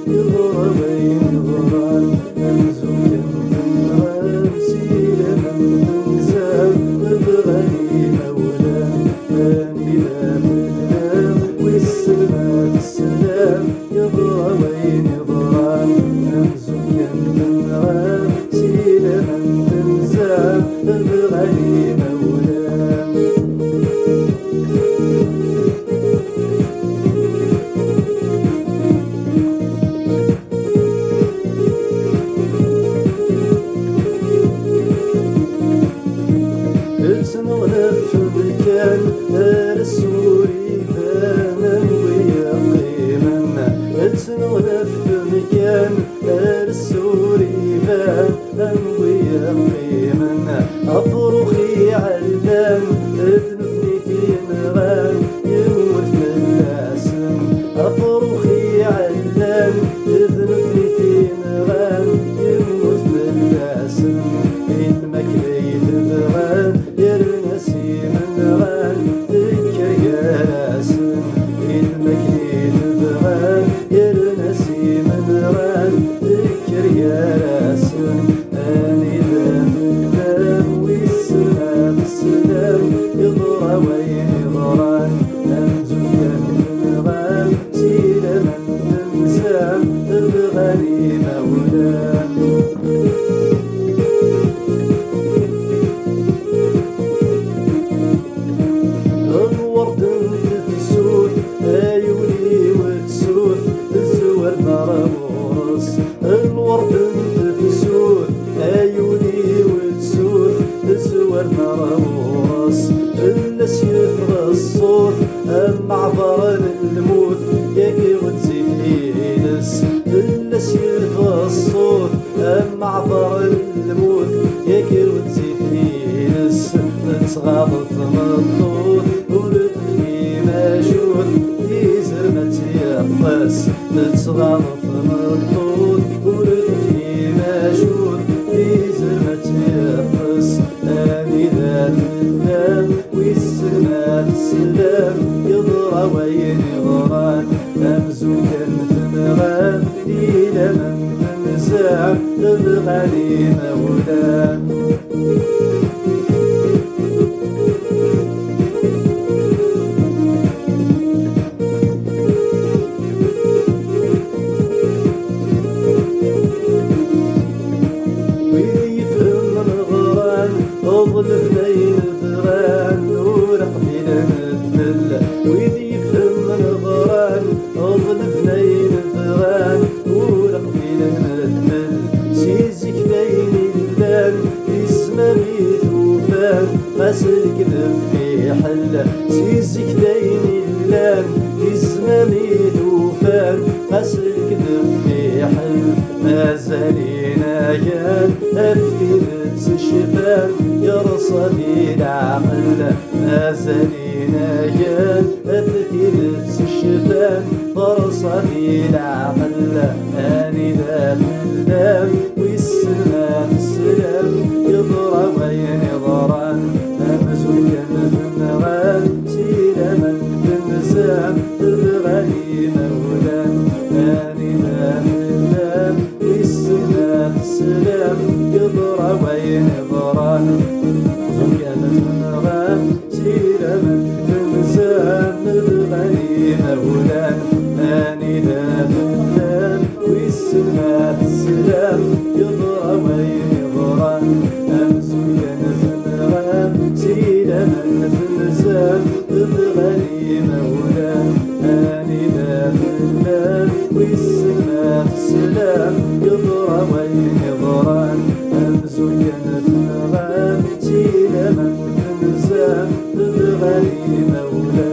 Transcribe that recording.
يضرى وين يضران أمزوج النغام سيلة من تنزام بغني مولان أني لا بالله والسلام السلام يضرى وين يضران أمزوج النغام سيلة من تنزام بغني مولان نغلف مكان السوري فانا ويقيمنا نغلف مكان السوري فانا ويقيمنا أفرخي علان اذنبني في نغان يموت في اللاسم أفرخي علان اذنبني في نغان يموت في اللاسم المكلي تبغان يرنسي من غان ذكر يا راسم المكلي تبغان يرنسي من غان ذكر يا راسم أني ذا بالله والسلام السلام يضرى وين يضران أمزوجا من غان سيلة من تنزام الغني مولان الورد تفسوث عيوني وتسوث الزوار مرمورس الورد تفسوث عيوني وتسوث الزوار مرمورس فلس يفغى الصوت معبر الموت ياكي وتزيد يلس فلس يفغى الصوت معبر الموت ياكي وتزيد يلس تتغاض مطوط ولد في ماشوت يزر ما تيقص تتغاض مطوط ولد في ماشوت يزر ما تيقص أني ذات اللام والسلام السلام يضرى وين يضران أمزوجا ثمغان إلى من تنزع الغني مولان اظلف لين الفغان ورق في الدل ويذي يفهم الغران اظلف لين الفغان ورق في الدل سيزك لين اللان اسمه ميثوفان غسل كذب في حله سيزك لين اللان اسمه ميثوفان غسل كذب في حل ما زالينا كان افتي الشفان يرصدي العقل ما زالينا كان افتي الشفان فرصدي العقل اني ذا اللام والسلام السلام يضرى وين يضران امزوجا ثمغان سيلا من تنزام الغني مولان اني ذا اللام والسلام السلام يضرى وين يضران زوجة ثمغان سيلا من تنزام الغني مولان اني ذا اللام والسلام السلام يضرى وين يضران امزوجا ثمغان سيلا من تنزام الغني مولان اني ذا اللام والسلام السلام يضرى وين يضران أمزوجا ثمغان سيلا من تنزام الغني مولان